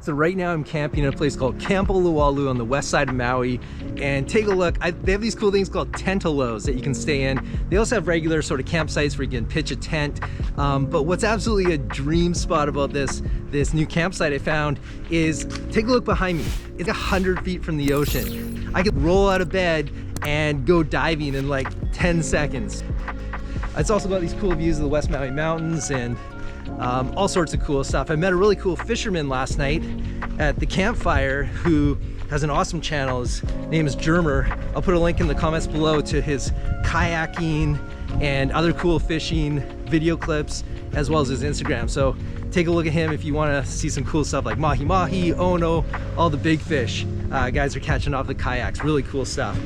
So right now I'm camping at a place called Camp Oluwalu on the west side of Maui, and take a look. They have these cool things called tentalos that you can stay in. They also have regular sort of campsites where you can pitch a tent. But what's absolutely a dream spot about this new campsite I found is, take a look behind me. It's 100 feet from the ocean. I could roll out of bed and go diving in like 10 seconds. It's also got these cool views of the West Maui Mountains and all sorts of cool stuff. I met a really cool fisherman last night at the campfire who has an awesome channel. His name is Germer. I'll put a link in the comments below to his kayaking and other cool fishing video clips, as well as his Instagram. So take a look at him if you want to see some cool stuff like mahi-mahi, ono, all the big fish. Guys are catching off the kayaks, really cool stuff.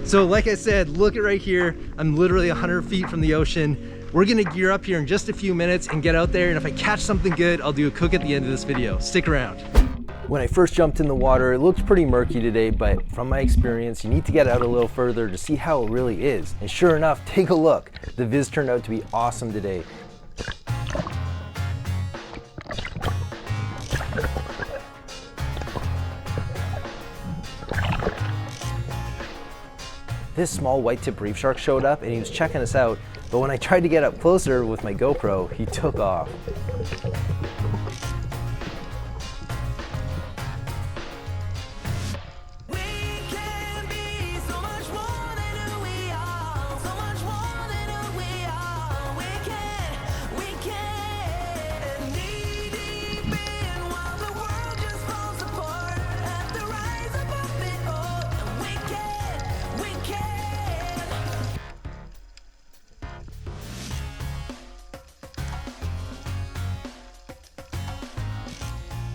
So like I said, look at right here. I'm literally 100 feet from the ocean. We're gonna gear up here in just a few minutes and get out there, and if I catch something good, I'll do a cook at the end of this video. Stick around. When I first jumped in the water, it looked pretty murky today, but from my experience, you need to get out a little further to see how it really is. And sure enough, take a look. The viz turned out to be awesome today. This small white tip reef shark showed up and he was checking us out, but when I tried to get up closer with my GoPro, he took off.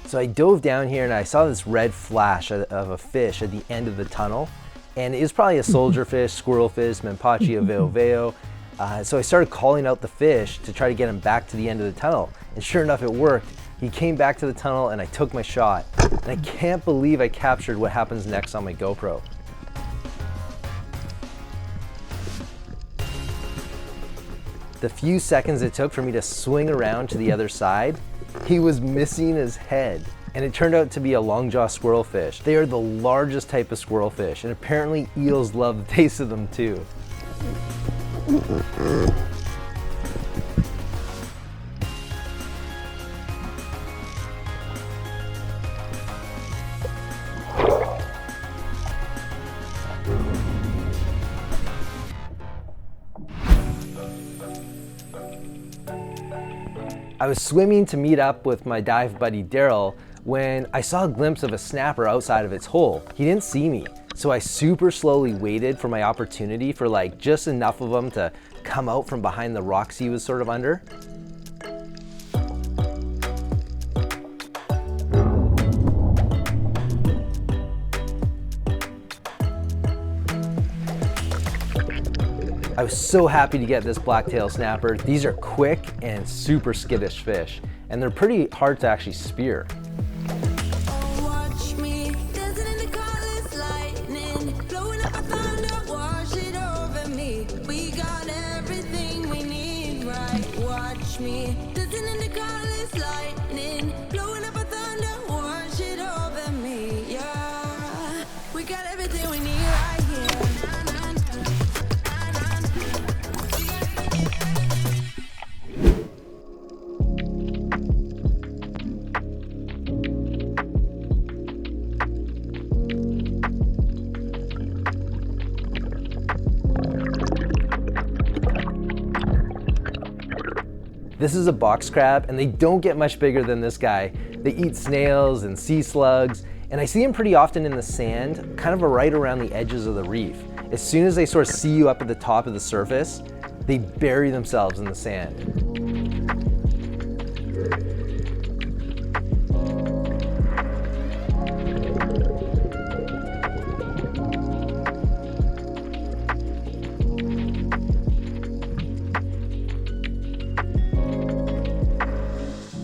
So I dove down here and I saw this red flash of a fish at the end of the tunnel, and it was probably a soldier fish, squirrel fish, Mampachi veo. So I started calling out the fish to try to get him back to the end of the tunnel, and sure enough it worked. He came back to the tunnel and I took my shot, and I can't believe I captured what happens next on my GoPro. The few seconds it took for me to swing around to the other side, he was missing his head, and it turned out to be a longjaw squirrelfish. They are the largest type of squirrelfish, and apparently eels love the taste of them too. I was swimming to meet up with my dive buddy Daryl when I saw a glimpse of a snapper outside of its hole. He didn't see me, so I super slowly waited for my opportunity for like just enough of them to come out from behind the rocks he was sort of under. I was so happy to get this Blacktail Snapper. These are quick and super skittish fish, and they're pretty hard to actually spear. This is a box crab, and they don't get much bigger than this guy. They eat snails and sea slugs, and I see them pretty often in the sand, kind of right around the edges of the reef. As soon as they sort of see you up at the top of the surface, they bury themselves in the sand.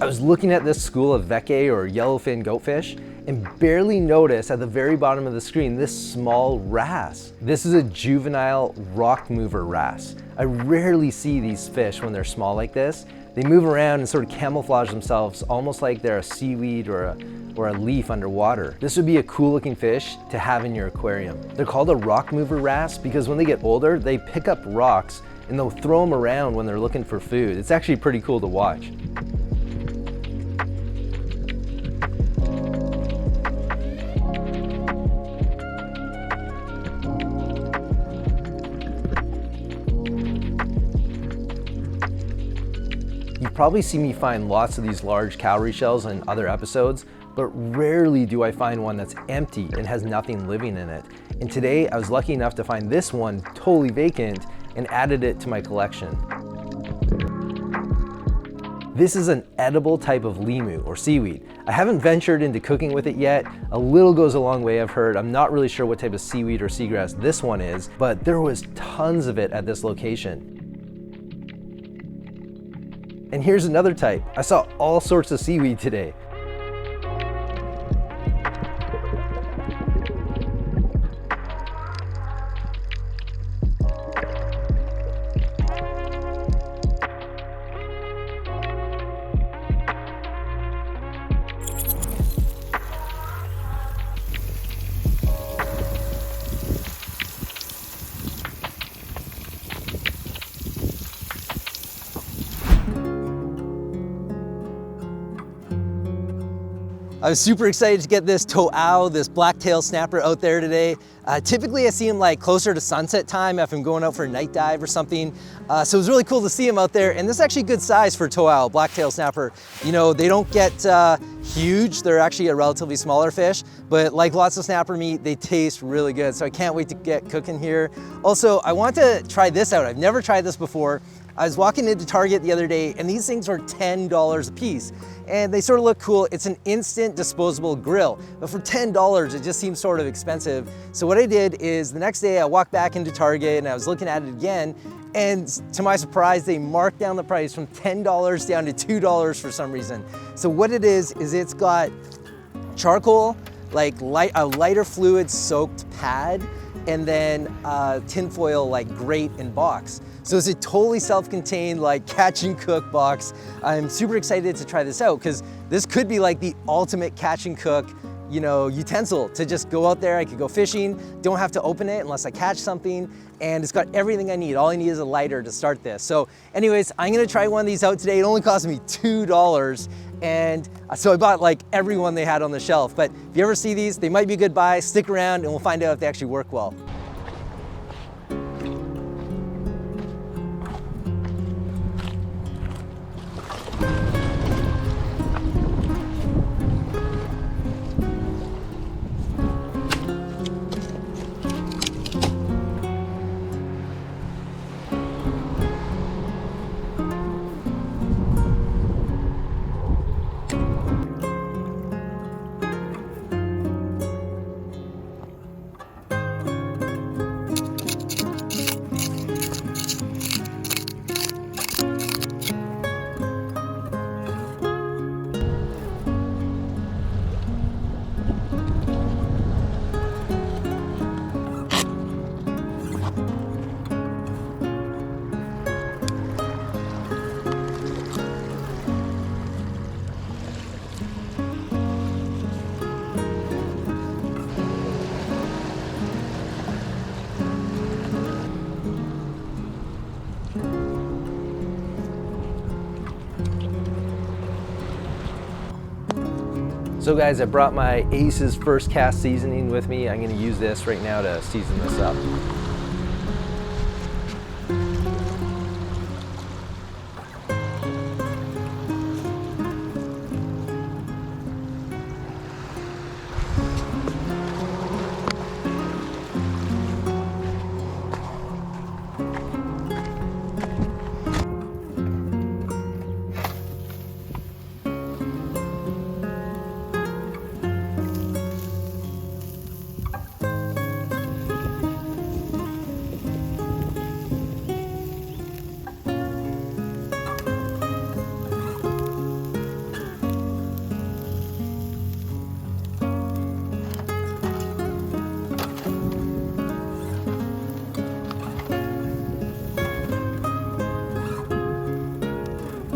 I was looking at this school of veke or yellowfin goatfish, and barely notice at the very bottom of the screen this small wrasse. This is a juvenile rock mover wrasse. I rarely see these fish when they're small like this. They move around and sort of camouflage themselves almost like they're a seaweed or a leaf underwater. This would be a cool looking fish to have in your aquarium. They're called a rock mover wrasse because when they get older, they pick up rocks and they'll throw them around when they're looking for food. It's actually pretty cool to watch. You've probably seen me find lots of these large cowrie shells in other episodes, but rarely do I find one that's empty and has nothing living in it. And today I was lucky enough to find this one totally vacant and added it to my collection. This is an edible type of limu or seaweed. I haven't ventured into cooking with it yet. A little goes a long way, I've heard. I'm not really sure what type of seaweed or seagrass this one is, but there was tons of it at this location. And here's another type. I saw all sorts of seaweed today. I was super excited to get this to'au, this blacktail snapper out there today. Typically I see him like closer to sunset time if I'm going out for a night dive or something. So it was really cool to see him out there, and this is actually good size for to'au, blacktail snapper. You know, they don't get huge. They're actually a relatively smaller fish, but like lots of snapper meat, they taste really good. So I can't wait to get cooking here. Also, I want to try this out. I've never tried this before. I was walking into Target the other day and these things were $10 a piece and they sort of look cool. It's an instant disposable grill, but for $10 it just seems sort of expensive. So what I did is the next day I walked back into Target and I was looking at it again, and to my surprise they marked down the price from $10 down to $2 for some reason. So what it is it's got charcoal, like a lighter fluid soaked pad, and then tinfoil like grate and box. So it's a totally self-contained like catch and cook box. I'm super excited to try this out because this could be like the ultimate catch and cook, you know, utensil to just go out there. I could go fishing, don't have to open it unless I catch something, and it's got everything I need. All I need is a lighter to start this. So anyways, I'm gonna try one of these out today. It only cost me $2. And so I bought like every one they had on the shelf. But if you ever see these, they might be a good buy. Stick around and we'll find out if they actually work well. So guys, I brought my Ace's first cast seasoning with me. I'm gonna use this right now to season this up.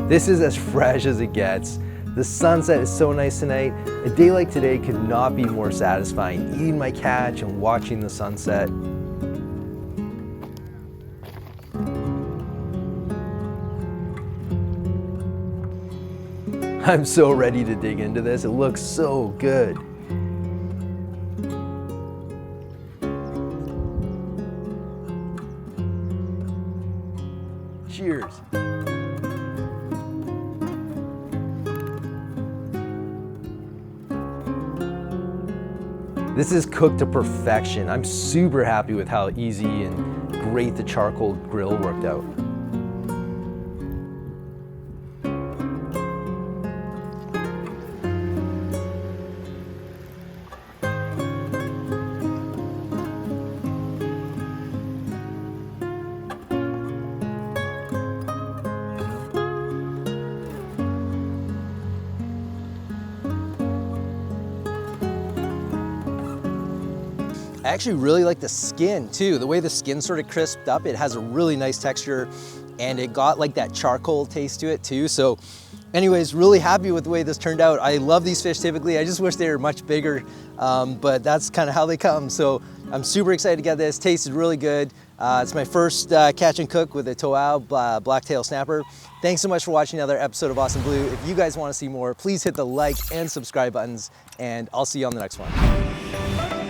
This is as fresh as it gets. The sunset is so nice tonight. A day like today could not be more satisfying, eating my catch and watching the sunset. I'm so ready to dig into this. It looks so good. Cheers. This is cooked to perfection. I'm super happy with how easy and great the charcoal grill worked out. I actually really like the skin too. The way the skin sort of crisped up, it has a really nice texture and it got like that charcoal taste to it too. So anyways, really happy with the way this turned out. I love these fish typically. I just wish they were much bigger, but that's kind of how they come. So I'm super excited to get this. Tasted really good. It's my first catch and cook with a Toao Blacktail Snapper. Thanks so much for watching another episode of Awesome Blue. If you guys want to see more, please hit the like and subscribe buttons, and I'll see you on the next one.